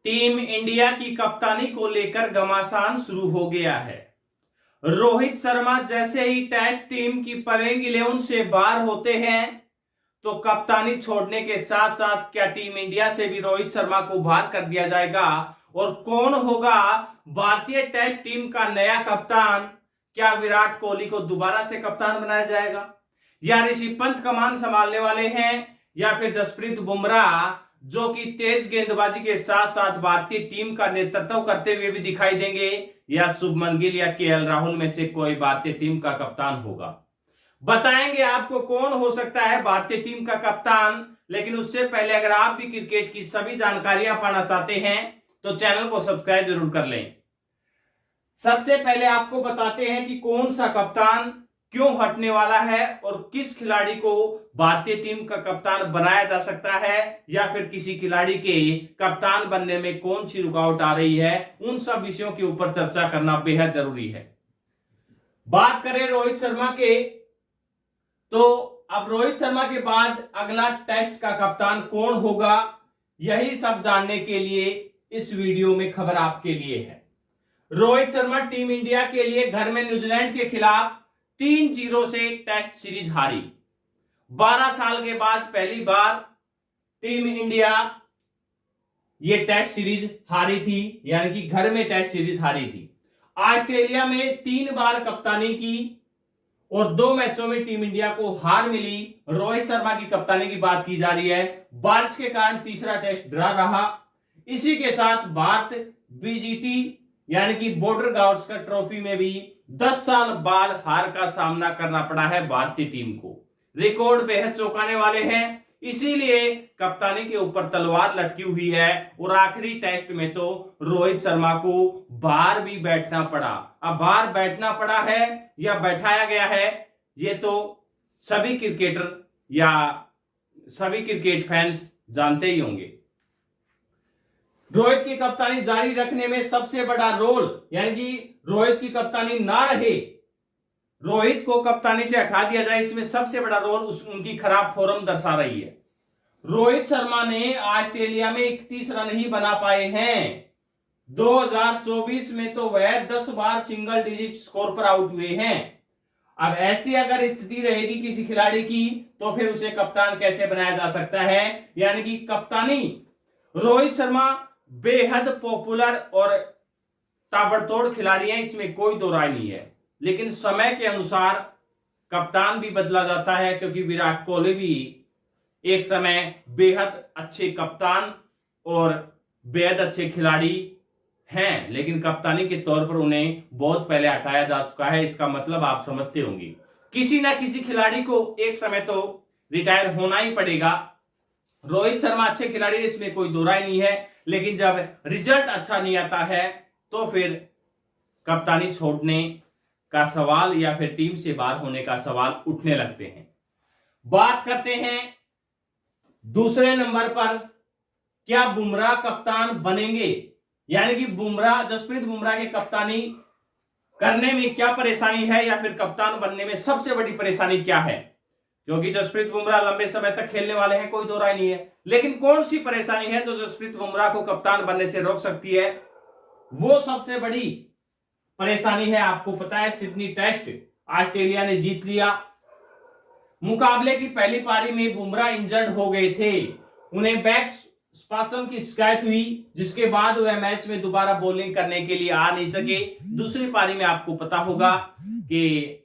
Team India की कप्तानी को लेकर घमासान शुरू हो गया है। रोहित शर्मा जैसे ही टेस्ट टीम की प्लेइंग 11 से बाहर होते हैं तो कप्तानी छोड़ने के साथ साथ क्या टीम इंडिया से भी रोहित शर्मा को बाहर कर दिया जाएगा और कौन होगा भारतीय टेस्ट टीम का नया कप्तान? क्या विराट कोहली को दोबारा से कप्तान बनाया जाएगा या ऋषि पंत कमान संभालने वाले हैं या फिर जसप्रीत बुमराह जो कि तेज गेंदबाजी के साथ साथ भारतीय टीम का नेतृत्व करते हुए भी दिखाई देंगे, या शुभमन गिल या केएल राहुल में से कोई भारतीय टीम का कप्तान होगा? बताएंगे आपको कौन हो सकता है भारतीय टीम का कप्तान। लेकिन उससे पहले अगर आप भी क्रिकेट की सभी जानकारियां पाना चाहते हैं तो चैनल को सब्सक्राइब जरूर कर लें। सबसे पहले आपको बताते हैं कि कौन सा कप्तान क्यों हटने वाला है और किस खिलाड़ी को भारतीय टीम का कप्तान बनाया जा सकता है, या फिर किसी खिलाड़ी के कप्तान बनने में कौन सी रुकावट आ रही है। उन सब विषयों के ऊपर चर्चा करना बेहद जरूरी है। बात करें रोहित शर्मा के, तो अब रोहित शर्मा के बाद अगला टेस्ट का कप्तान कौन होगा, यही सब जानने के लिए इस वीडियो में खबर आपके लिए है। रोहित शर्मा टीम इंडिया के लिए घर में न्यूजीलैंड के खिलाफ 3-0 से टेस्ट सीरीज हारी। 12 साल के बाद पहली बार टीम इंडिया ये टेस्ट सीरीज हारी थी, यानी कि घर में टेस्ट सीरीज हारी थी। ऑस्ट्रेलिया में 3 बार कप्तानी की और 2 मैचों में टीम इंडिया को हार मिली। रोहित शर्मा की कप्तानी की बात की जा रही है। बारिश के कारण तीसरा टेस्ट ड्रा रहा। इसी के साथ भारत बीजीटी यानी कि बॉर्डर गावस्कर ट्रॉफी में भी 10 साल बाद हार का सामना करना पड़ा है भारतीय टीम को। रिकॉर्ड बेहद चौंकाने वाले हैं, इसीलिए कप्तानी के ऊपर तलवार लटकी हुई है और आखिरी टेस्ट में तो रोहित शर्मा को बाहर भी बैठना पड़ा। अब बाहर बैठना पड़ा है या बैठाया गया है, ये तो सभी क्रिकेटर या सभी क्रिकेट फैंस जानते ही होंगे। रोहित की कप्तानी जारी रखने में सबसे बड़ा रोल, यानी कि रोहित की कप्तानी ना रहे, रोहित को कप्तानी से हटा दिया जाए, इसमें सबसे बड़ा रोल उनकी खराब फॉर्म दर्शा रही है। रोहित शर्मा ने ऑस्ट्रेलिया में 31 रन ही बना पाए हैं। 2024 में तो वह 10 बार सिंगल डिजिट स्कोर पर आउट हुए हैं। अब ऐसी अगर स्थिति रहेगी किसी खिलाड़ी की तो फिर उसे कप्तान कैसे बनाया जा सकता है? यानी कि कप्तानी रोहित शर्मा बेहद पॉपुलर और ताबड़तोड़ खिलाड़ी हैं, इसमें कोई दो राय नहीं है। लेकिन समय के अनुसार कप्तान भी बदला जाता है, क्योंकि विराट कोहली भी एक समय बेहद अच्छे कप्तान और बेहद अच्छे खिलाड़ी हैं, लेकिन कप्तानी के तौर पर उन्हें बहुत पहले हटाया जा चुका है। इसका मतलब आप समझते होंगे, किसी ना किसी खिलाड़ी को एक समय तो रिटायर होना ही पड़ेगा। रोहित शर्मा अच्छे खिलाड़ी, इसमें कोई दो राय नहीं है, लेकिन जब रिजल्ट अच्छा नहीं आता है तो फिर कप्तानी छोड़ने का सवाल या फिर टीम से बाहर होने का सवाल उठने लगते हैं। बात करते हैं दूसरे नंबर पर, क्या बुमराह कप्तान बनेंगे? यानी कि बुमराह, जसप्रीत बुमराह की कप्तानी करने में क्या परेशानी है या फिर कप्तान बनने में सबसे बड़ी परेशानी क्या है? क्योंकि जसप्रीत बुमराह लंबे समय तक खेलने वाले हैं, कोई दो राय नहीं है, लेकिन कौन सी परेशानी है जो जसप्रीत बुमराह को कप्तान बनने से रोक सकती है? वो सबसे बड़ी परेशानी है, आपको पता है, सिडनी टेस्ट ऑस्ट्रेलिया ने जीत लिया। मुकाबले की पहली पारी में बुमराह इंजर्ड हो गए थे, उन्हें बैक स्पासम की शिकायत हुई, जिसके बाद वह मैच में दोबारा बॉलिंग करने के लिए आ नहीं सके। दूसरी पारी में आपको पता होगा कि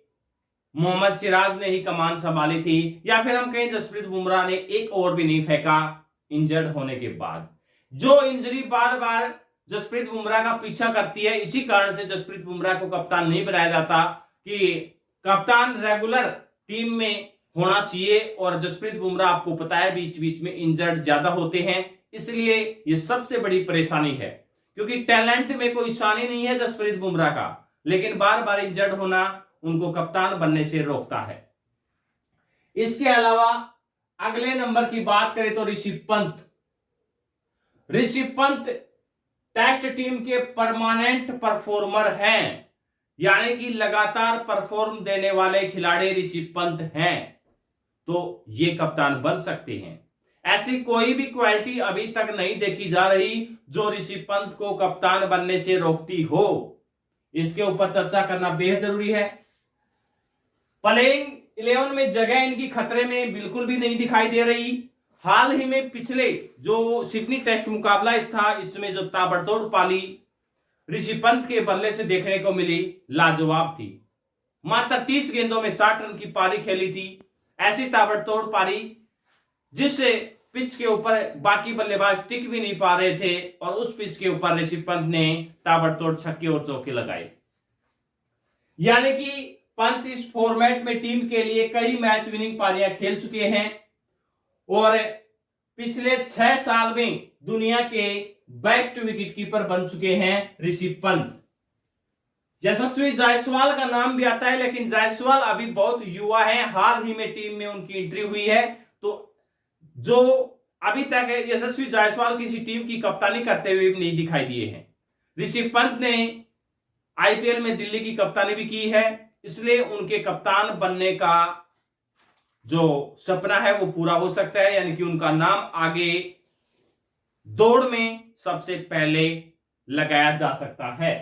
मोहम्मद सिराज ने ही कमान संभाली थी, या फिर हम कहें जसप्रीत बुमराह ने एक ओवर भी नहीं फेंका इंजर्ड होने के बाद। जो इंजरी बार बार जसप्रीत बुमराह का पीछा करती है, इसी कारण से जसप्रीत बुमराह को कप्तान नहीं बनाया जाता कि कप्तान रेगुलर टीम में होना चाहिए, और जसप्रीत बुमराह आपको पता है बीच बीच में इंजर्ड ज्यादा होते हैं, इसलिए यह सबसे बड़ी परेशानी है। क्योंकि टैलेंट में कोई शानी नहीं है जसप्रीत बुमराह का, लेकिन बार बार इंजर्ड होना उनको कप्तान बनने से रोकता है। इसके अलावा अगले नंबर की बात करें तो ऋषि पंत। ऋषि पंत टेस्ट टीम के परमानेंट परफॉर्मर हैं, यानी कि लगातार परफॉर्म देने वाले खिलाड़ी ऋषि पंत हैं, तो ये कप्तान बन सकते हैं। ऐसी कोई भी क्वालिटी अभी तक नहीं देखी जा रही जो ऋषभ पंत को कप्तान बनने से रोकती हो। इसके ऊपर चर्चा करना बेहद जरूरी है। प्लेइंग 11 में जगह इनकी खतरे में बिल्कुल भी नहीं दिखाई दे रही। हाल ही में पिछले जो सिडनी टेस्ट मुकाबला था, इसमें जो ताबड़तोड़ पाली ऋषभ पंत के बल्ले से देखने को मिली, लाजवाब थी। मात्र 30 गेंदों में 60 रन की पारी खेली थी। ऐसी ताबड़तोड़ पारी जिससे पिच के ऊपर बाकी बल्लेबाज टिक भी नहीं पा रहे थे, और उस पिच के ऊपर ऋषभ पंत ने ताबड़तोड़ छक्के और चौके लगाए। यानी कि पंत इस फॉर्मेट में टीम के लिए कई मैच विनिंग पारियां खेल चुके हैं और पिछले 6 साल में दुनिया के बेस्ट विकेटकीपर बन चुके हैं ऋषभ पंत। यशस्वी जायसवाल का नाम भी आता है, लेकिन जायसवाल अभी बहुत युवा है, हाल ही में टीम में उनकी एंट्री हुई है। तो जो अभी तक यशस्वी जायसवाल किसी टीम की कप्तानी करते हुए भी नहीं दिखाई दिए हैं। ऋषभ पंत ने आईपीएल में दिल्ली की कप्तानी भी की है, इसलिए उनके कप्तान बनने का जो सपना है वो पूरा हो सकता है, यानी कि उनका नाम आगे दौड़ में सबसे पहले लगाया जा सकता है।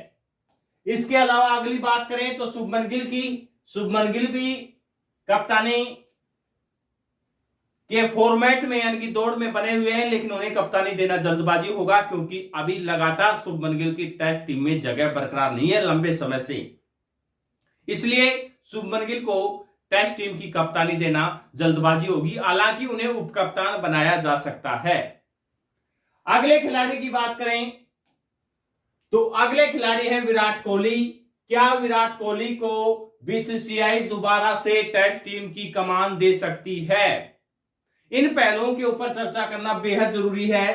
इसके अलावा अगली बात करें तो शुभमन गिल की। शुभमन गिल भी कप्तानी के फॉर्मेट में यानी कि दौड़ में बने हुए हैं, लेकिन उन्हें कप्तानी देना जल्दबाजी होगा, क्योंकि अभी लगातार शुभमन गिल की टेस्ट टीम में जगह बरकरार नहीं है लंबे समय से। इसलिए शुभमन गिल को टेस्ट टीम की कप्तानी देना जल्दबाजी होगी, हालांकि उन्हें उप कप्तान बनाया जा सकता है। अगले खिलाड़ी की बात करें तो अगले खिलाड़ी है विराट कोहली। क्या विराट कोहली को बीसीसीआई दोबारा से टेस्ट टीम की कमान दे सकती है? इन पहलुओं के ऊपर चर्चा करना बेहद जरूरी है।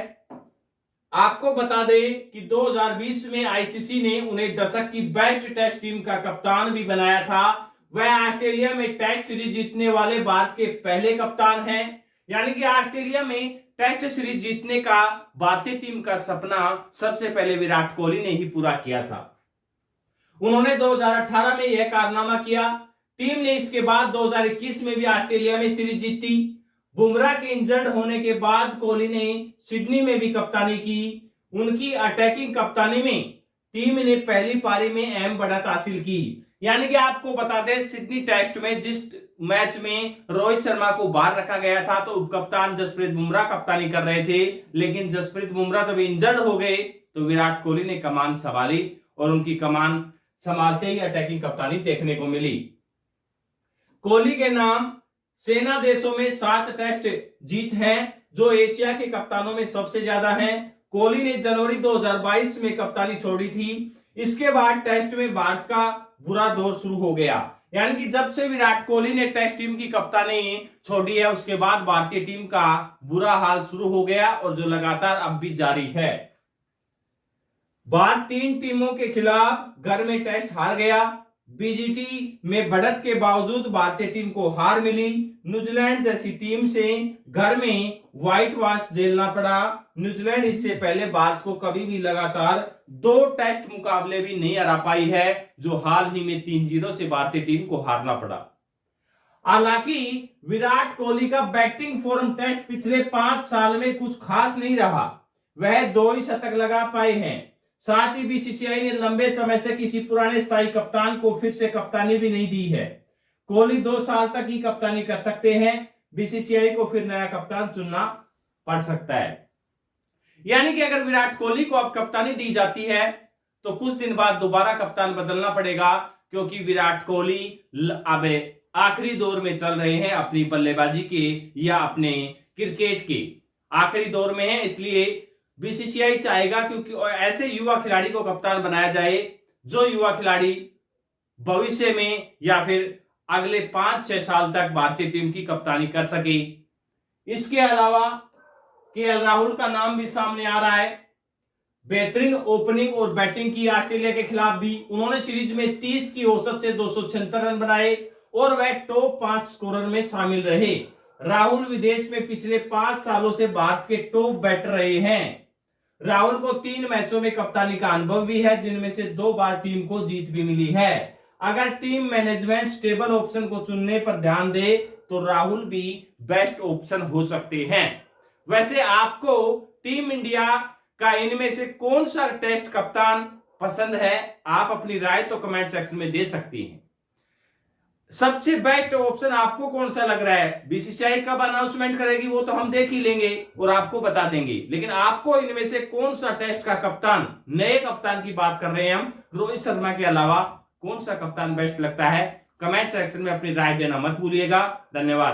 आपको बता दें कि 2020 में आईसीसी ने उन्हें दशक की बेस्ट टेस्ट टीम का कप्तान भी बनाया था। वह ऑस्ट्रेलिया में टेस्ट सीरीज जीतने वाले भारत के पहले कप्तान हैं। यानी कि ऑस्ट्रेलिया में टेस्ट सीरीज जीतने का भारतीय टीम का सपना सबसे पहले विराट कोहली ने ही पूरा किया था। उन्होंने 2018 में यह कारनामा किया। टीम ने इसके बाद 2021 में भी ऑस्ट्रेलिया में सीरीज जीती। बुमराह के इंजर्ड होने के बाद कोहली ने सिडनी में भी कप्तानी की। उनकी अटैकिंग कप्तानी में टीम ने पहली पारी में अहम बढ़त हासिल की। यानी कि आपको बता दें, सिडनी टेस्ट में जिस मैच में रोहित शर्मा को बाहर रखा गया था तो उपकप्तान जसप्रीत बुमराह कप्तानी कर रहे थे, लेकिन जसप्रीत बुमराह जब इंजर्ड हो गए तो विराट कोहली ने कमान संभाली और उनकी कमान संभालते ही अटैकिंग कप्तानी देखने को मिली। कोहली के नाम सेना देशों में 7 टेस्ट जीत हैं, जो एशिया के कप्तानों में सबसे ज्यादा हैं। कोहली ने जनवरी 2022 में कप्तानी छोड़ी थी। इसके बाद टेस्ट में भारत का बुरा दौर शुरू हो गया। यानी कि जब से विराट कोहली ने टेस्ट टीम की कप्तानी छोड़ी है, उसके बाद भारतीय टीम का बुरा हाल शुरू हो गया और जो लगातार अब भी जारी है। भारत 3 टीमों के खिलाफ घर में टेस्ट हार गया। बीजीटी में बढ़त के बावजूद भारतीय टीम को हार मिली। न्यूजीलैंड जैसी टीम से घर में व्हाइट वॉश झेलना पड़ा। न्यूजीलैंड इससे पहले भारत को कभी भी लगातार 2 टेस्ट मुकाबले भी नहीं हरा पाई है, जो हाल ही में 3-0 से भारतीय टीम को हारना पड़ा। हालांकि विराट कोहली का बैटिंग फॉर्म टेस्ट पिछले 5 साल में कुछ खास नहीं रहा। वह 2 ही शतक लगा पाए हैं। साथ ही बीसीसीआई ने लंबे समय से किसी पुराने स्थायी कप्तान को फिर से कप्तानी भी नहीं दी है। कोहली 2 साल तक ही कप्तानी कर सकते हैं। बीसीसीआई को फिर नया कप्तान चुनना पड़ सकता है। यानी कि अगर विराट कोहली को अब कप्तानी दी जाती है तो कुछ दिन बाद दोबारा कप्तान बदलना पड़ेगा, क्योंकि विराट कोहली अब आखिरी दौर में चल रहे हैं अपनी बल्लेबाजी के या अपने क्रिकेट के आखिरी दौर में है। इसलिए बीसीसीआई चाहेगा क्योंकि ऐसे युवा खिलाड़ी को कप्तान बनाया जाए जो युवा खिलाड़ी भविष्य में या फिर अगले 5-6 साल तक भारतीय टीम की कप्तानी कर सके। इसके अलावा केएल राहुल का नाम भी सामने आ रहा है। बेहतरीन ओपनिंग और बैटिंग की ऑस्ट्रेलिया के खिलाफ भी। उन्होंने सीरीज में 30 की औसत से 276 रन बनाए और वह टॉप 5 स्कोरर में शामिल रहे। राहुल विदेश में पिछले 5 सालों से भारत के टॉप बैटर रहे हैं। राहुल को 3 मैचों में कप्तानी का अनुभव भी है, जिनमें से 2 बार टीम को जीत भी मिली है। अगर टीम मैनेजमेंट स्टेबल ऑप्शन को चुनने पर ध्यान दे तो राहुल भी बेस्ट ऑप्शन हो सकते हैं। वैसे आपको टीम इंडिया का इनमें से कौन सा टेस्ट कप्तान पसंद है, आप अपनी राय तो कमेंट सेक्शन में दे सकती हैं। सबसे बेस्ट ऑप्शन आपको कौन सा लग रहा है? बीसीसीआई कब अनाउंसमेंट करेगी वो तो हम देख ही लेंगे और आपको बता देंगे, लेकिन आपको इनमें से कौन सा टेस्ट का कप्तान, नए कप्तान की बात कर रहे हैं हम, रोहित शर्मा के अलावा कौन सा कप्तान बेस्ट लगता है? कमेंट सेक्शन में अपनी राय देना मत भूलिएगा। धन्यवाद।